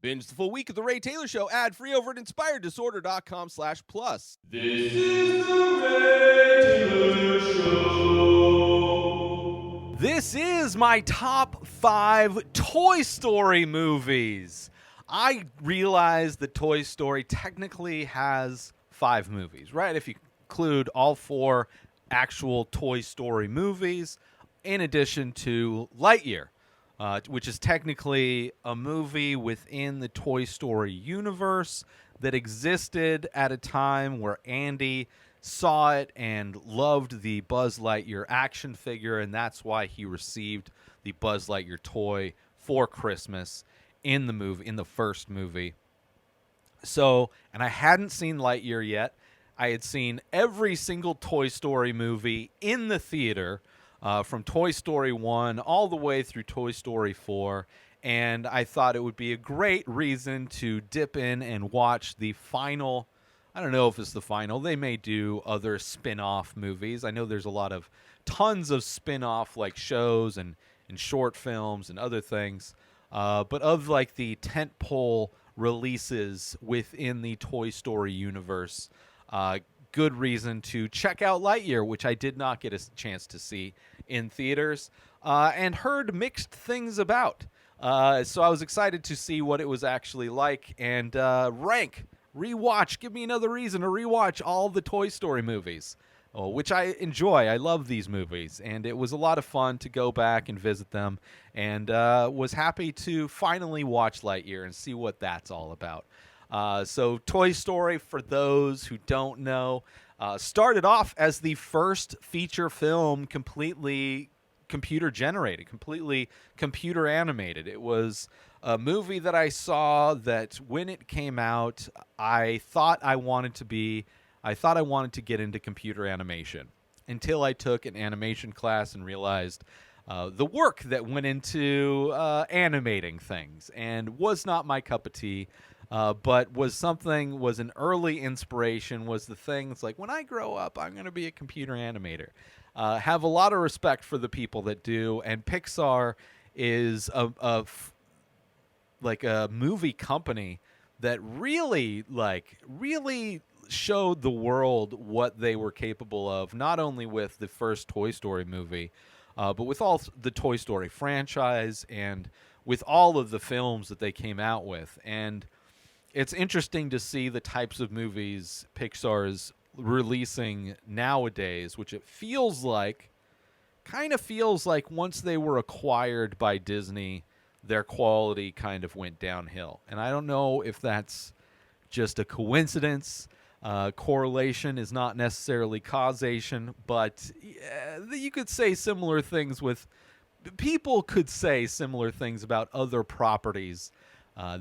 Binge the full week of The Ray Taylor Show ad-free over at inspireddisorder.com/plus. This is The Ray Taylor Show. This is my top 5 Toy Story movies. I realize that Toy Story technically has 5 movies, right? If you include all 4 actual Toy Story movies, in addition to Lightyear, which is technically a movie within the Toy Story universe that existed at a time where Andy saw it and loved the Buzz Lightyear action figure, and that's why he received the Buzz Lightyear toy for Christmas in the first movie. So, and I hadn't seen Lightyear yet. I had seen every single Toy Story movie in the theater, from Toy Story 1 all the way through Toy Story 4, and I thought it would be a great reason to dip in and watch the final. I don't know if it's the final. They may do other spin-off movies. I know there's tons of spin-off like shows and short films and other things, but of like the tentpole releases within the Toy Story universe, good reason to check out Lightyear, which I did not get a chance to see in theaters, and heard mixed things about. So I was excited to see what it was actually like, and rewatch. Give me another reason to rewatch all the Toy Story movies, which I enjoy. I love these movies, and it was a lot of fun to go back and visit them, and was happy to finally watch Lightyear and see what that's all about. So Toy Story, for those who don't know, started off as the first feature film completely computer generated, completely computer animated. It was a movie that I saw that when it came out, I thought I wanted to get into computer animation until I took an animation class and realized the work that went into animating things, and was not my cup of tea. But was an early inspiration, was the things like, when I grow up, I'm going to be a computer animator. Have a lot of respect for the people that do, and Pixar is a movie company that really showed the world what they were capable of, not only with the first Toy Story movie, but with all the Toy Story franchise and with all of the films that they came out with. And it's interesting to see the types of movies Pixar is releasing nowadays, which it kind of feels like once they were acquired by Disney, their quality kind of went downhill. And I don't know if that's just a coincidence. Correlation is not necessarily causation, but you could say similar things people could say similar things about other properties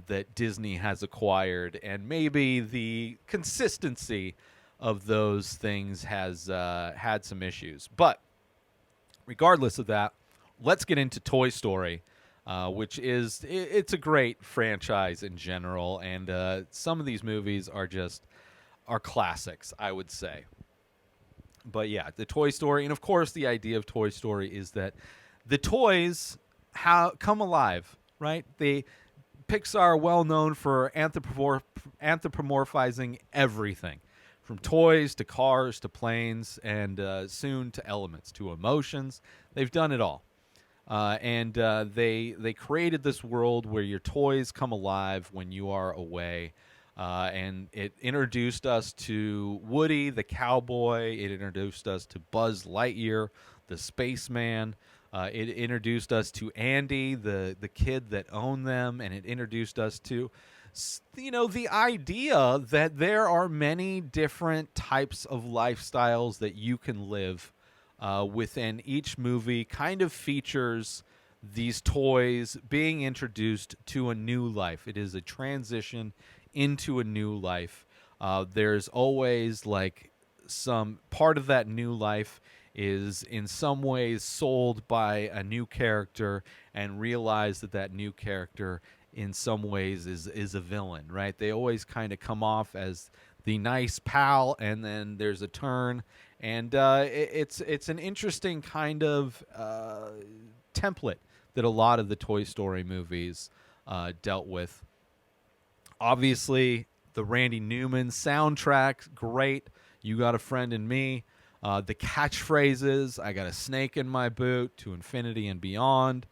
that Disney has acquired, and maybe the consistency of those things has had some issues. But regardless of that, let's get into Toy Story, which it's a great franchise in general, and some of these movies are classics, I would say. But yeah, the Toy Story, and of course the idea of Toy Story is that the toys come alive, right? Pixar are well known for anthropomorphizing everything, from toys to cars to planes, and soon to elements, to emotions. They've done it all. And they created this world where your toys come alive when you are away. And it introduced us to Woody the cowboy. It introduced us to Buzz Lightyear, the spaceman. It introduced us to Andy, the kid that owned them, and it introduced us to, the idea that there are many different types of lifestyles that you can live within. Each movie kind of features these toys being introduced to a new life. It is a transition into a new life. There's always some part of that new life is in some ways sold by a new character, and realize that new character in some ways is a villain, right? They always kind of come off as the nice pal, and then there's a turn, and it's an interesting kind of template that a lot of the Toy Story movies dealt with. Obviously, the Randy Newman soundtrack, great. You Got a Friend in Me. The catchphrases, I got a snake in my boot, to infinity and beyond.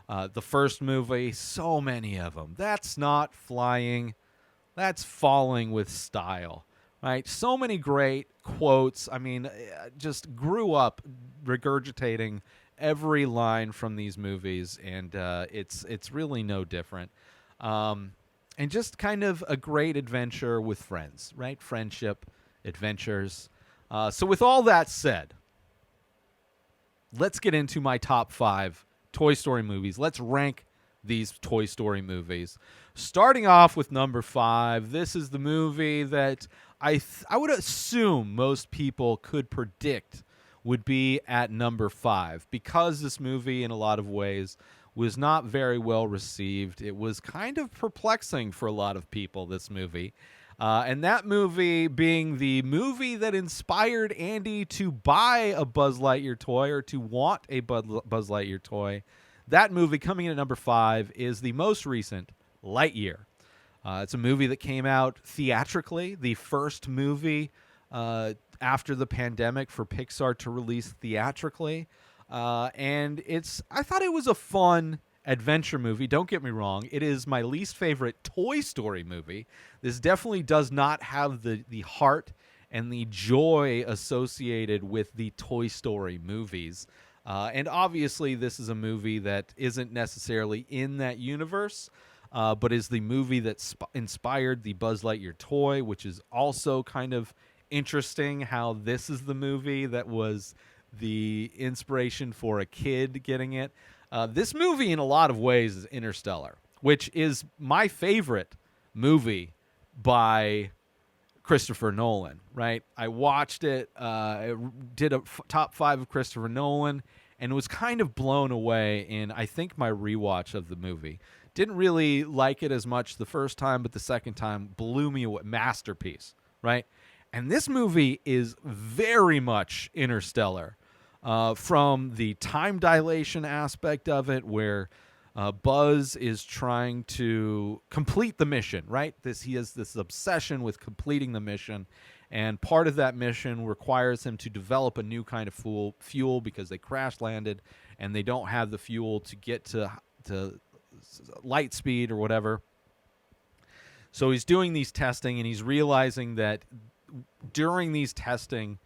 The first movie, so many of them. That's not flying. That's falling with style, right? So many great quotes. I mean, just grew up regurgitating every line from these movies, and it's really no different. And just kind of a great adventure with friends, right? Friendship, adventures. So with all that said, let's get into my top 5 Toy Story movies. Let's rank these Toy Story movies. Starting off with number 5, this is the movie that I would assume most people could predict would be at number 5, because this movie in a lot of ways was not very well received. It was kind of perplexing for a lot of people, this movie. And that movie being the movie that inspired Andy to buy a Buzz Lightyear toy, or to want a Buzz Lightyear toy. That movie coming in at number 5 is the most recent Lightyear. It's a movie that came out theatrically, the first movie after the pandemic for Pixar to release theatrically. And I thought it was a fun adventure movie. Don't get me wrong. It is my least favorite Toy Story movie. This definitely does not have the heart and the joy associated with the Toy Story movies. And obviously, this is a movie that isn't necessarily in that universe, but is the movie that inspired the Buzz Lightyear toy, which is also kind of interesting how this is the movie that was the inspiration for a kid getting it. This movie, in a lot of ways, is Interstellar, which is my favorite movie by Christopher Nolan, right? I watched it, I did a top 5 of Christopher Nolan, and was kind of blown away in, I think, my rewatch of the movie. Didn't really like it as much the first time, but the second time blew me away. Masterpiece, right? And this movie is very much Interstellar. From the time dilation aspect of it, where Buzz is trying to complete the mission, right? He has this obsession with completing the mission, and part of that mission requires him to develop a new kind of fuel because they crash landed and they don't have the fuel to get to light speed or whatever. So he's doing these testing, and he's realizing that during these testing,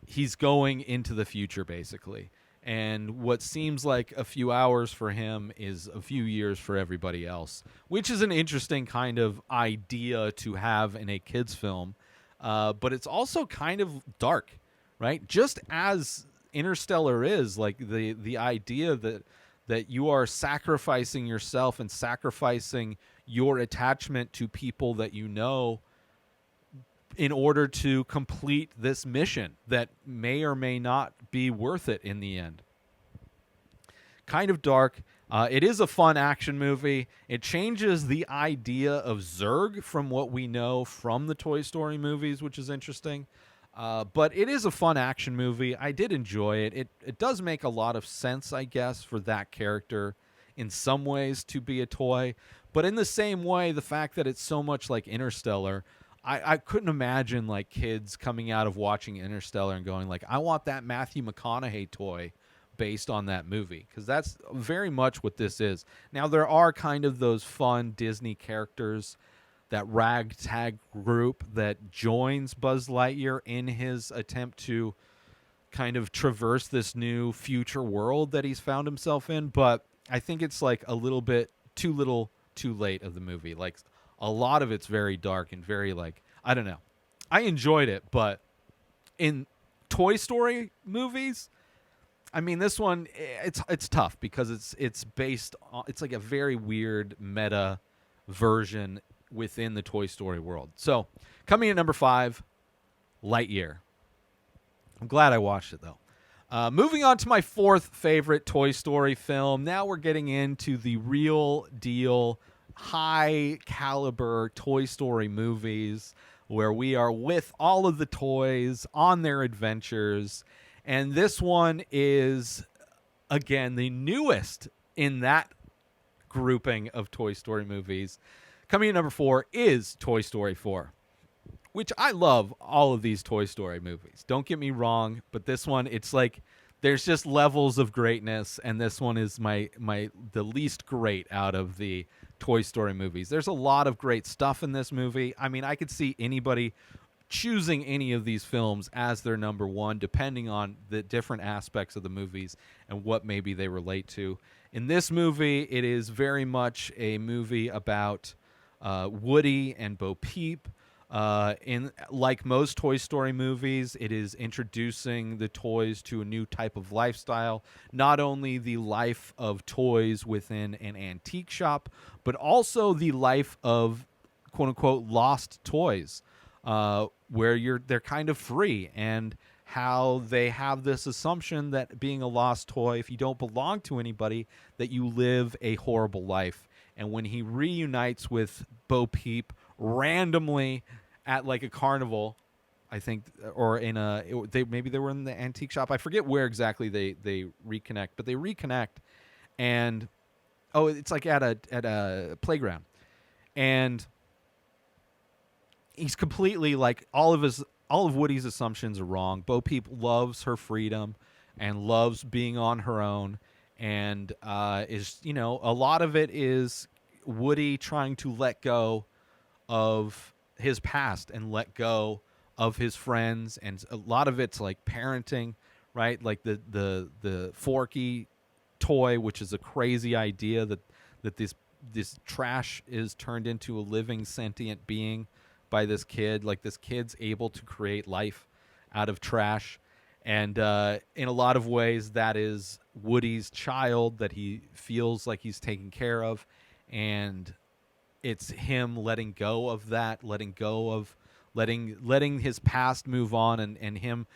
he's going into the future, basically. And what seems like a few hours for him is a few years for everybody else, which is an interesting kind of idea to have in a kid's film. But it's also kind of dark, right? Just as Interstellar is, like the idea that you are sacrificing yourself and sacrificing your attachment to people that you know in order to complete this mission that may or may not be worth it in the end. Kind of dark. It is a fun action movie. It changes the idea of Zurg from what we know from the Toy Story movies, which is interesting. But it is a fun action movie. I did enjoy it. It does make a lot of sense, I guess, for that character in some ways to be a toy. But in the same way, the fact that it's so much like Interstellar, I couldn't imagine like kids coming out of watching Interstellar and going like, I want that Matthew McConaughey toy based on that movie, because that's very much what this is. Now, there are kind of those fun Disney characters, that ragtag group that joins Buzz Lightyear in his attempt to kind of traverse this new future world that he's found himself in. But I think it's like a little bit too little too late of the movie. Like, a lot of it's very dark and very, like, I don't know. I enjoyed it, but in Toy Story movies, I mean, this one, it's tough because it's based on, it's like a very weird meta version within the Toy Story world. So, coming in number 5, Lightyear. I'm glad I watched it, though. Moving on to my 4th favorite Toy Story film. Now we're getting into the real deal, high caliber Toy Story movies where we are with all of the toys on their adventures. And this one is, again, the newest in that grouping of Toy Story movies, Coming in number 4 is Toy Story 4, which I love all of these Toy Story movies. Don't get me wrong, but this one, it's like there's just levels of greatness, and this one is the least great out of the Toy Story movies. There's a lot of great stuff in this movie. I mean, I could see anybody choosing any of these films as their number one, depending on the different aspects of the movies and what maybe they relate to. In this movie, it is very much a movie about Woody and Bo Peep. In like most Toy Story movies, it is introducing the toys to a new type of lifestyle. Not only the life of toys within an antique shop, but also the life of "quote unquote" lost toys, where they're kind of free, and how they have this assumption that being a lost toy, if you don't belong to anybody, that you live a horrible life. And when he reunites with Bo Peep randomly at like a carnival, I think, or in maybe they were in the antique shop. I forget where exactly they reconnect, but they reconnect, and it's like at a playground, and he's completely like all of Woody's assumptions are wrong. Bo Peep loves her freedom and loves being on her own, and is a lot of it is Woody trying to let go of his past and let go of his friends, and a lot of it's like parenting, right? Like the Forky toy, which is a crazy idea that this trash is turned into a living sentient being by this kid. Like this kid's able to create life out of trash, and in a lot of ways that is Woody's child that he feels like he's taking care of, and it's him letting go of that, letting his past move on, and him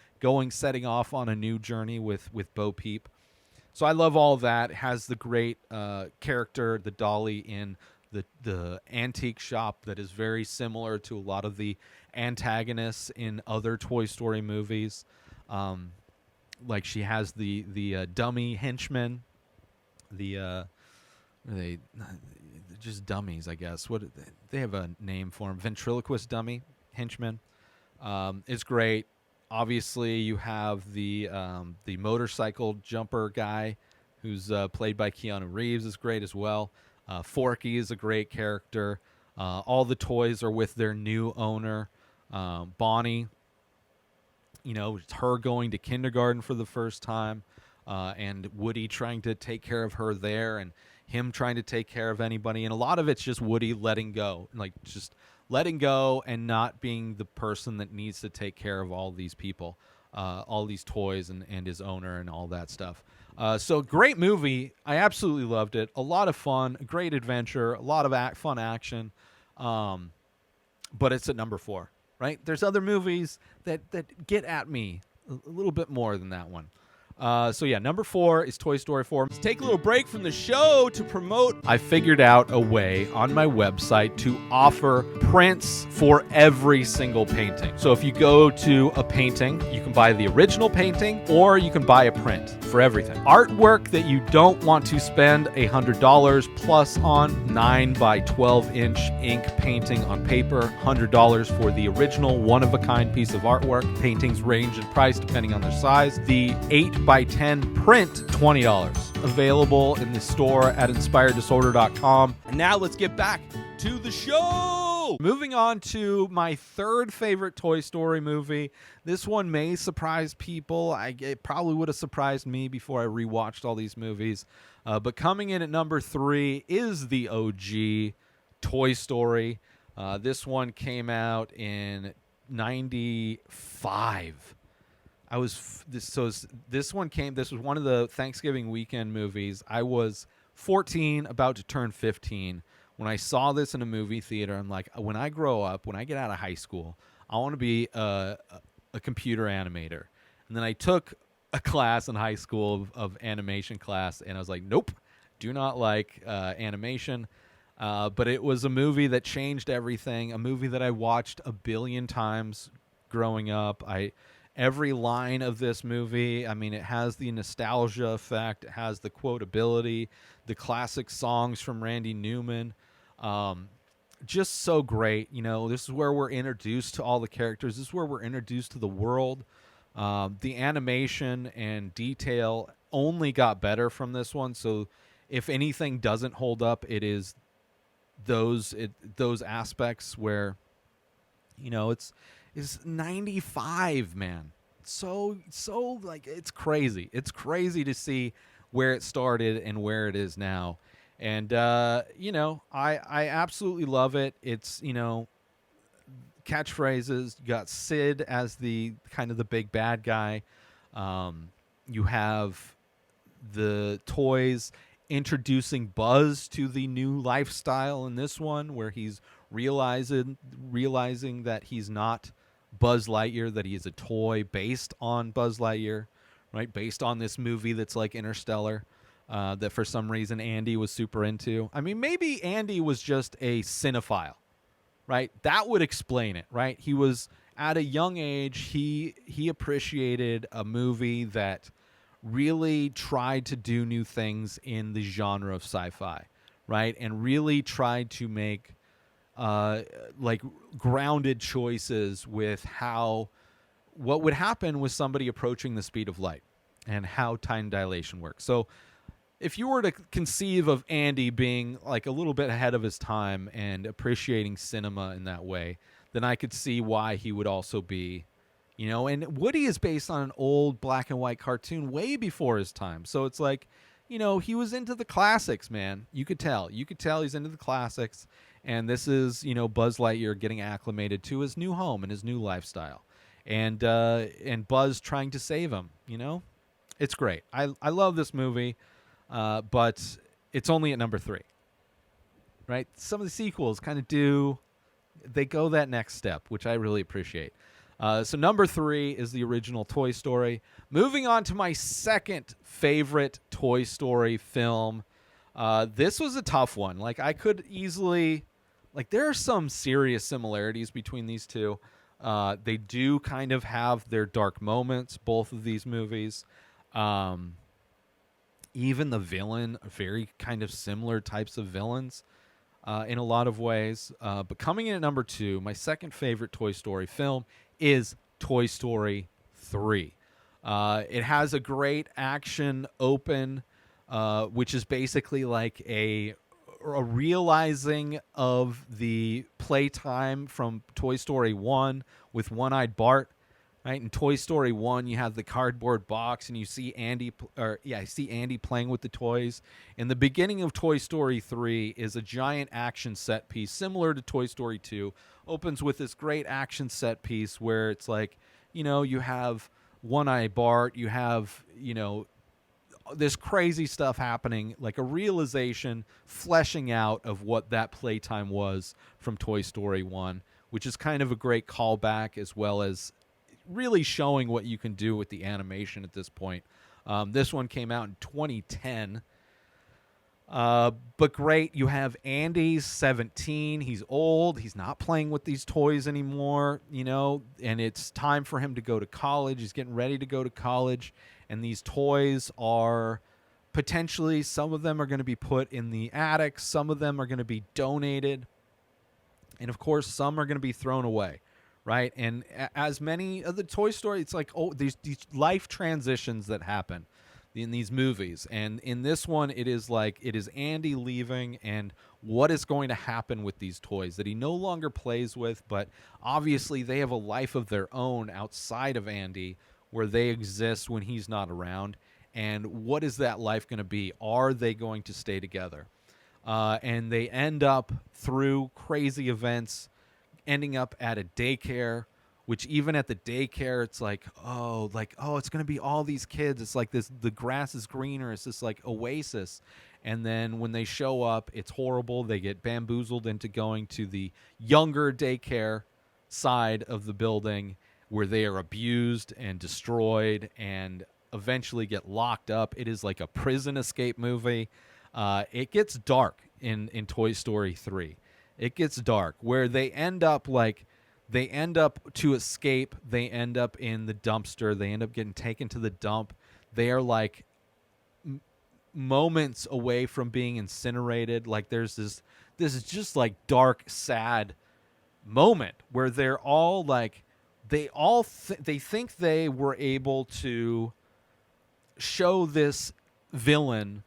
setting off on a new journey with Bo Peep. So I love all of that. It has the great character, the dolly in the antique shop that is very similar to a lot of the antagonists in other Toy Story movies. Like she has the dummy henchmen, they're just dummies, I guess. They have a name for them? Ventriloquist dummy henchmen. It's great. Obviously, you have the motorcycle jumper guy, who's played by Keanu Reeves, is great as well. Forky is a great character. All the toys are with their new owner, Bonnie. It's her going to kindergarten for the first time, and Woody trying to take care of her there, and him trying to take care of anybody. And a lot of it's just Woody letting go, like just letting go and not being the person that needs to take care of all these people, all these toys and his owner and all that stuff. So great movie. I absolutely loved it. A lot of fun, a great adventure, a lot of fun action. But it's at number 4, right? There's other movies that get at me a little bit more than that one. So yeah, number 4 is Toy Story 4. Let's take a little break from the show to promote. I figured out a way on my website to offer prints for every single painting. So if you go to a painting, you can buy the original painting or you can buy a print for everything. Artwork that you don't want to spend $100 plus on 9 by 12 inch ink painting on paper, $100 for the original one-of-a-kind piece of artwork. Paintings range in price depending on their size. The 8 by 10 print, $20. Available in the store at inspireddisorder.com. And now let's get back to the show. Moving on to my third favorite Toy Story movie. This one may surprise people. It probably would have surprised me before I rewatched all these movies. But coming in at number 3 is the OG Toy Story. This one came out in 95. This was one of the Thanksgiving weekend movies. I was 14, about to turn 15. When I saw this in a movie theater, I'm like, when I grow up, when I get out of high school, I want to be a computer animator. And then I took a class in high school of animation class, and I was like, nope, do not like animation. But it was a movie that changed everything, a movie that I watched a billion times growing up. Every line of this movie, I mean, it has the nostalgia effect. It has the quotability, the classic songs from Randy Newman. just so great. You know, this is where we're introduced to all the characters. This is where we're introduced to the world. The animation and detail only got better from this one. So if anything doesn't hold up, it is those aspects where, you know, it's 95, man. So like, it's crazy. It's crazy to see where it started and where it is now. And you know, I absolutely love it. It's, you know, catchphrases. You got Sid as the kind of the big bad guy. You have the toys introducing Buzz to the new lifestyle in this one, where he's realizing that he's not Buzz Lightyear, that he is a toy based on Buzz Lightyear, right? Based on this movie that's like Interstellar, that for some reason Andy was super into. I mean, maybe Andy was just a cinephile, right? That would explain it, right? He was at a young age, he appreciated a movie that really tried to do new things in the genre of sci-fi, right? And really tried to make like grounded choices with what would happen with somebody approaching the speed of light and how time dilation works. So if you were to conceive of Andy being like a little bit ahead of his time and appreciating cinema in that way, then I could see why he would also be, you know, and Woody is based on an old black and white cartoon way before his time. So it's like, you know, he was into the classics, man. You could tell he's into the classics. And this is, you know, Buzz Lightyear getting acclimated to his new home and his new lifestyle. And Buzz trying to save him, you know? It's great. I love this movie, but it's only at number 3, right? Some of the sequels kind of they go that next step, which I really appreciate. So number 3 is the original Toy Story. Moving on to my second favorite Toy Story film. This was a tough one. Like, I could easily... Like, there are some serious similarities between these two. They do kind of have their dark moments, both of these movies. Even the villain, very kind of similar types of villains in a lot of ways. But coming in at number 2, my second favorite Toy Story film is Toy Story 3. It has a great action open, which is basically like a realizing of the playtime from Toy Story 1 with One-Eyed Bart, right? In Toy Story 1, you have the cardboard box, and you see Andy playing with the toys. And the beginning of Toy Story 3 is a giant action set piece, similar to Toy Story 2. Opens with this great action set piece where it's like, you know, you have One-Eyed Bart, you have, you know, this crazy stuff happening, like a realization, fleshing out of what that playtime was from Toy Story 1, which is kind of a great callback, as well as really showing what you can do with the animation at this point. This one came out in 2010. But great, you have Andy's 17. He's old. He's not playing with these toys anymore, you know, and it's time for him to go to college. He's getting ready to go to college. And these toys are potentially, some of them are going to be put in the attic. Some of them are going to be donated. And, of course, some are going to be thrown away, right? And as many of the Toy Story, it's like, oh, these life transitions that happen in these movies. And in this one, it is Andy leaving and what is going to happen with these toys that he no longer plays with. But obviously, they have a life of their own outside of Andy, where they exist when he's not around. And what is that life going to be? Are they going to stay together? And they end up, through crazy events, ending up at a daycare, which even at the daycare, it's like, it's going to be all these kids. It's like this, the grass is greener. It's this like oasis. And then when they show up, it's horrible. They get bamboozled into going to the younger daycare side of the building, where they are abused and destroyed and eventually get locked up. It is like a prison escape movie. It gets dark in Toy Story 3. It gets dark, where they end up to escape. They end up in the dumpster. They end up getting taken to the dump. They are like moments away from being incinerated. Like there's this just like dark, sad moment where they're all like, they think they were able to show this villain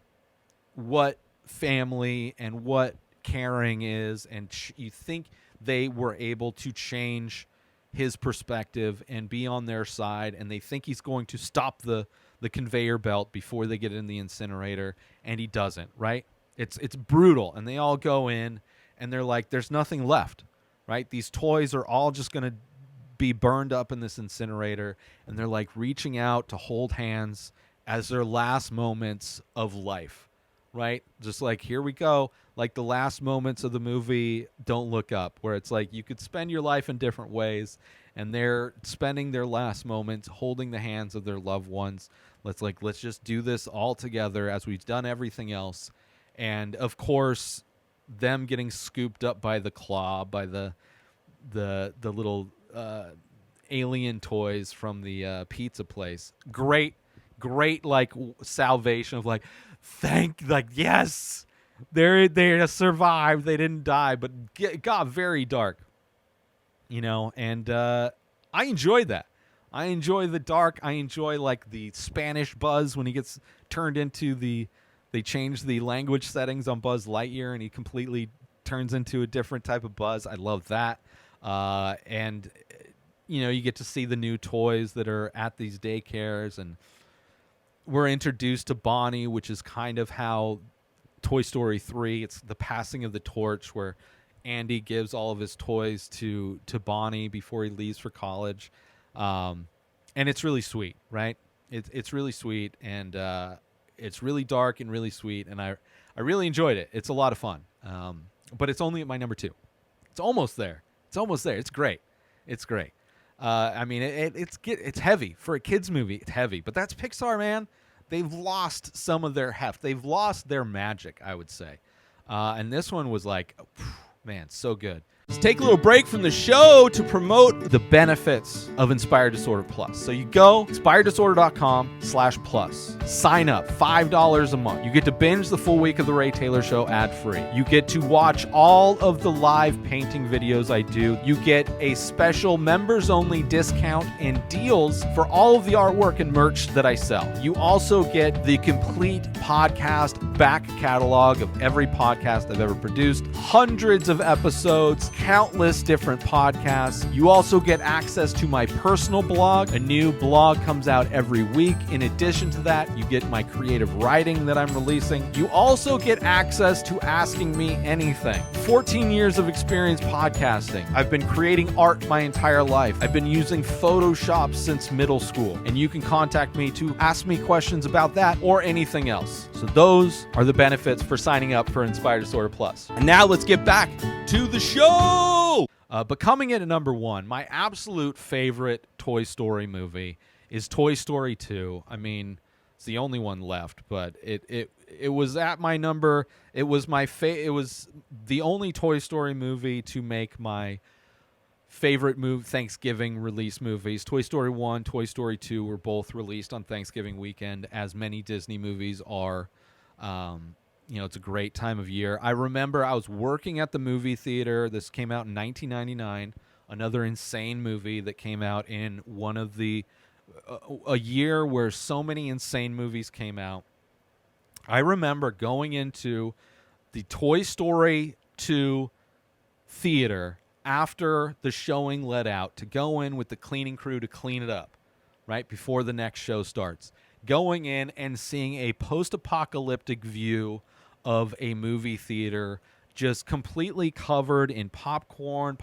what family and what caring is, and you think they were able to change his perspective and be on their side, and they think he's going to stop the conveyor belt before they get in the incinerator, and he doesn't, right? It's brutal, and they all go in, and they're like, there's nothing left, right? These toys are all just going to be burned up in this incinerator, and they're like reaching out to hold hands as their last moments of life, right? Just like, here we go, like the last moments of the movie Don't Look Up, where it's like you could spend your life in different ways, and they're spending their last moments holding the hands of their loved ones. Let's just do this all together as we've done everything else. And of course, them getting scooped up by the claw, by the little alien toys from the pizza place. Great like salvation of like, yes, they survived, they didn't die, but it got very dark, and I enjoyed that. I enjoy the dark. I enjoy like the Spanish Buzz when he gets turned into they change the language settings on Buzz Lightyear and he completely turns into a different type of Buzz. I love that. And you get to see the new toys that are at these daycares, and we're introduced to Bonnie, which is kind of how Toy Story 3, it's the passing of the torch, where Andy gives all of his toys to Bonnie before he leaves for college. And it's really sweet, right? It's really sweet, and it's really dark and really sweet, and I really enjoyed it. It's a lot of fun. But it's only at my number 2. It's almost there. It's great. I mean, it's heavy for a kids movie. It's heavy, but that's Pixar, man. They've lost some of their heft. They've lost their magic, I would say. And this one was like, man, so good. Let's take a little break from the show to promote The benefits of Inspired Disorder Plus. So you go inspireddisorder.com/plus. Sign up, $5 a month. You get to binge the full week of The Ray Taylor Show ad-free. You get to watch all of the live painting videos I do. You get a special members-only discount and deals for all of the artwork and merch that I sell. You also get the complete podcast back catalog of every podcast I've ever produced, hundreds of episodes, countless different podcasts. You also get access to my personal blog. A new blog comes out every week. In addition to that, you get my creative writing that I'm releasing. You also get access to Asking Me Anything. 14 years of experience podcasting. I've been creating art my entire life. I've been using Photoshop since middle school, and you can contact me to ask me questions about that or anything else. So those are the benefits for signing up for Inspired Disorder Plus. And now let's get back to the show. But coming in at number 1, my absolute favorite Toy Story movie is Toy Story 2. I mean, it's the only one left, but it was at my number. It was it was the only Toy Story movie to make my favorite Thanksgiving release movies. Toy Story 1, Toy Story 2 were both released on Thanksgiving weekend, as many Disney movies are. It's a great time of year. I remember I was working at the movie theater. This came out in 1999, another insane movie that came out in one of the a year where so many insane movies came out. I remember going into the Toy Story 2 theater after the showing let out to go in with the cleaning crew to clean it up, right before the next show starts. Going in and seeing a post-apocalyptic view of a movie theater just completely covered in popcorn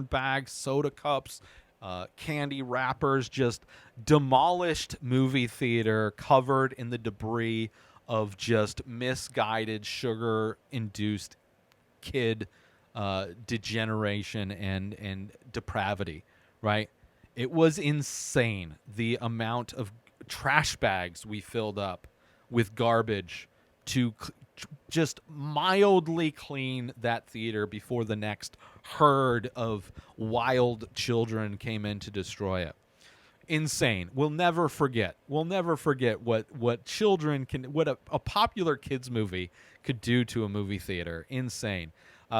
bags, soda cups, candy wrappers, just demolished movie theater covered in the debris of just misguided, sugar-induced kid degeneration and depravity, right? It was insane, the amount of trash bags we filled up with garbage to just mildly clean that theater before the next herd of wild children came in to destroy it. Insane. We'll never forget what children can, what a popular kids movie could do to a movie theater. Insane.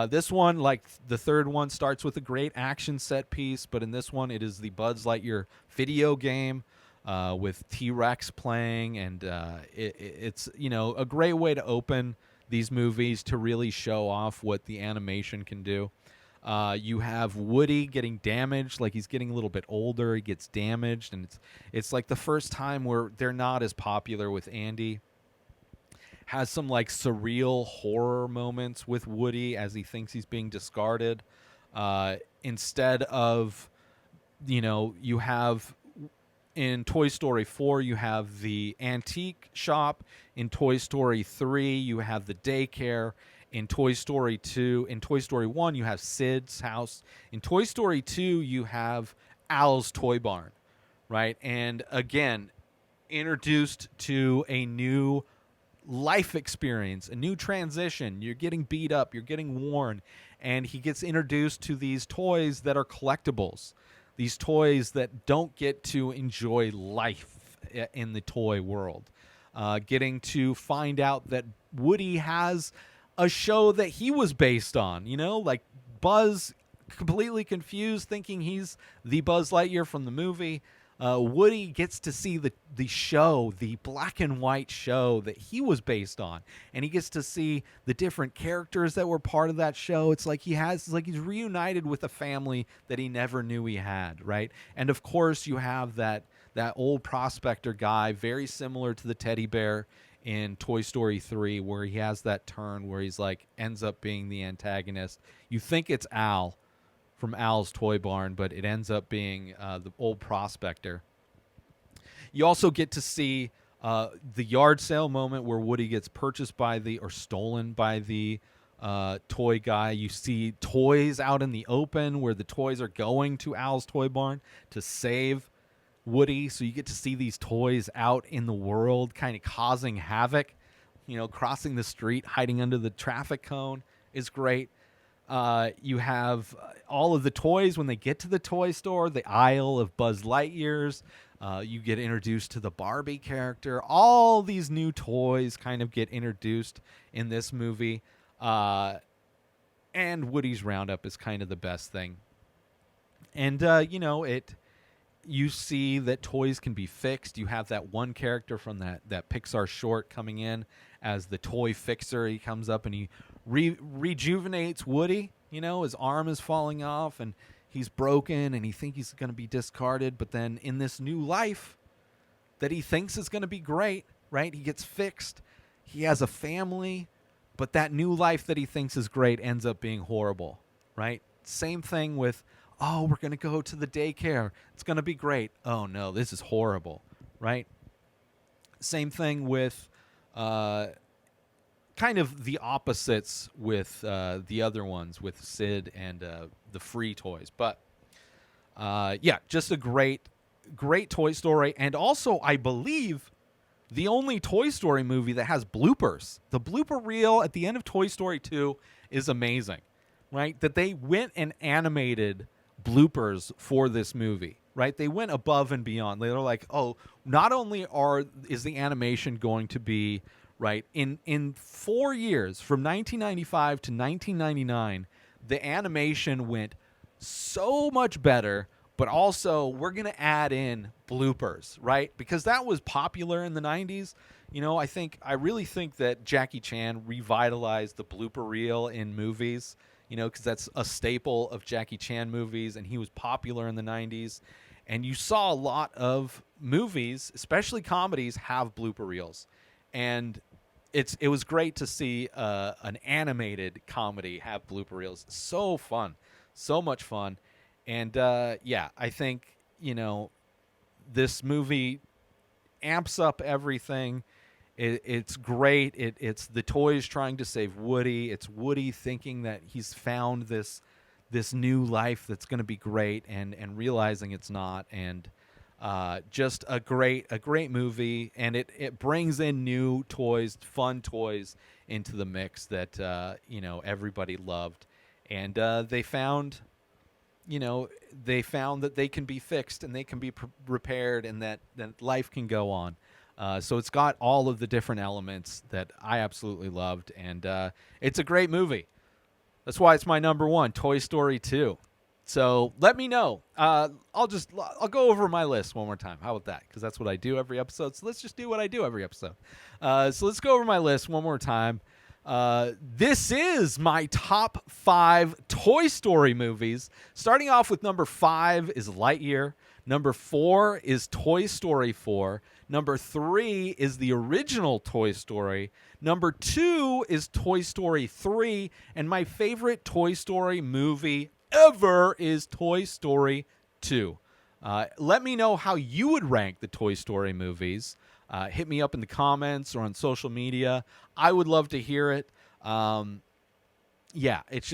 This one, like the third one, starts with a great action set piece, but in this one, it is the Buzz Lightyear video game with T-Rex playing, and it's a great way to open these movies to really show off what the animation can do. You have Woody getting damaged, like he's getting a little bit older. He gets damaged, and it's like the first time where they're not as popular with Andy. Has some like surreal horror moments with Woody as he thinks he's being discarded. Instead of, you have in Toy Story 4, you have the antique shop. In Toy Story 3, you have the daycare. In Toy Story 2, in Toy Story 1, you have Sid's house. In Toy Story 2, you have Al's Toy Barn, right? And again, introduced to a new life experience, a new transition. You're getting beat up, you're getting worn, and he gets introduced to these toys that are collectibles, these toys that don't get to enjoy life in the toy world. Getting to find out that Woody has a show that he was based on, like Buzz completely confused, thinking he's the Buzz Lightyear from the movie. Woody gets to see the show, the black and white show that he was based on, and he gets to see the different characters that were part of that show. It's like he's reunited with a family that he never knew he had, right? And of course, you have that old prospector guy, very similar to the teddy bear in Toy Story 3, where he has that turn where he's like ends up being the antagonist. You think it's Al from Al's Toy Barn, but it ends up being the old prospector. You also get to see the yard sale moment where Woody gets purchased or stolen by the toy guy. You see toys out in the open where the toys are going to Al's Toy Barn to save Woody. So you get to see these toys out in the world kind of causing havoc, crossing the street, hiding under the traffic cone is great. You have all of the toys when they get to the toy store, the aisle of Buzz Lightyears. You get introduced to the Barbie character. All these new toys kind of get introduced in this movie. And Woody's Roundup is kind of the best thing. And, you see that toys can be fixed. You have that one character from that Pixar short coming in as the toy fixer. He comes up and he rejuvenates Woody. His arm is falling off and he's broken and he thinks he's going to be discarded. But then in this new life that he thinks is going to be great, right? He gets fixed. He has a family, but that new life that he thinks is great ends up being horrible, right? Same thing with, oh, we're going to go to the daycare. It's going to be great. Oh, no, this is horrible, right? Same thing with kind of the opposites with the other ones, with Sid and the free toys. But, just a great Toy Story. And also, I believe, the only Toy Story movie that has bloopers. The blooper reel at the end of Toy Story 2 is amazing, right? That they went and animated bloopers for this movie, right? They went above and beyond. They were like, oh, not only is the animation going to be right in 4 years from 1995 to 1999, the animation went so much better, but also we're going to add in bloopers, right? Because that was popular in the 90s. I really think that Jackie Chan revitalized the blooper reel in movies, because that's a staple of Jackie Chan movies, and he was popular in the 90s. And you saw a lot of movies, especially comedies, have blooper reels. And it was great to see an animated comedy have blooper reels. So fun. So much fun. And, I think, this movie amps up everything. It's great. It's the toys trying to save Woody. It's Woody thinking that he's found this new life that's going to be great, and realizing it's not. And just a great movie. And it brings in new toys, fun toys into the mix that everybody loved. And they found that they can be fixed and they can be repaired, and that life can go on. So it's got all of the different elements that I absolutely loved, and it's a great movie. That's why it's my number one, Toy Story 2. So let me know. I'll go over my list one more time. How about that? Because that's what I do every episode. So let's just do what I do every episode. So let's go over my list one more time. This is my top 5 Toy Story movies. Starting off with number 5 is Lightyear. Number 4 is Toy Story 4. Number 3 is the original Toy Story. Number 2 is Toy Story 3. And my favorite Toy Story movie ever is Toy Story 2. Let me know how you would rank the Toy Story movies. Hit me up in the comments or on social media. I would love to hear it. Yeah, it's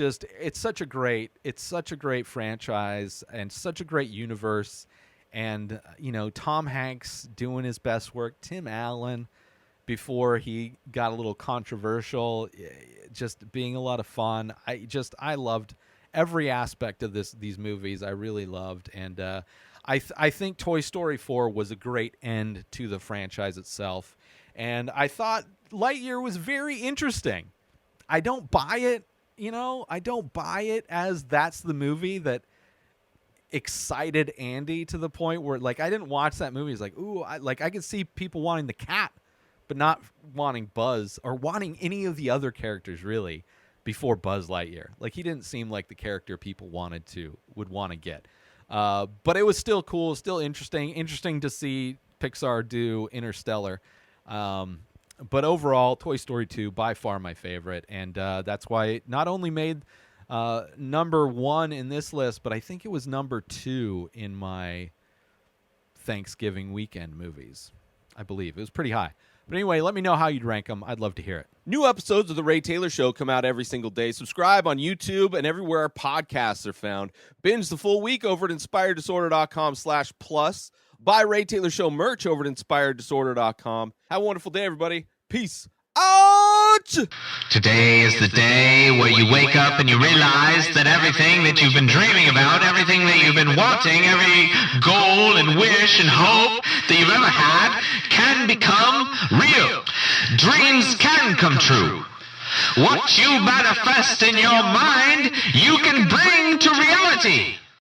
such a great franchise and such a great universe. And, Tom Hanks doing his best work. Tim Allen, before he got a little controversial, just being a lot of fun. I loved every aspect of these movies. I really loved. And I think Toy Story 4 was a great end to the franchise itself. And I thought Lightyear was very interesting. I don't buy it, I don't buy it as that's the movie that excited Andy to the point where, like, I didn't watch that movie. It's like, ooh, I could see people wanting the cat, but not wanting Buzz or wanting any of the other characters really before Buzz Lightyear. Like, he didn't seem like the character people would want to get. But it was still cool, still interesting to see Pixar do Interstellar. But overall, Toy Story 2, by far my favorite. And that's why it not only made number 1 in this list, but I think it was number 2 in my Thanksgiving weekend movies. I believe it was pretty high. But anyway, let me know how you'd rank them. I'd love to hear it. New episodes of The Ray Taylor Show come out every single day. Subscribe on YouTube and everywhere our podcasts are found. Binge the full week over at inspireddisorder.com/plus. Buy Ray Taylor Show merch over at inspireddisorder.com. Have a wonderful day, everybody. Peace out! Today is the day where you wake up and you realize that everything that you've been dreaming about, everything that you've been wanting, every goal and wish and hope that you've ever had can become real. Dreams can come true. What you manifest in your mind, you can bring to reality.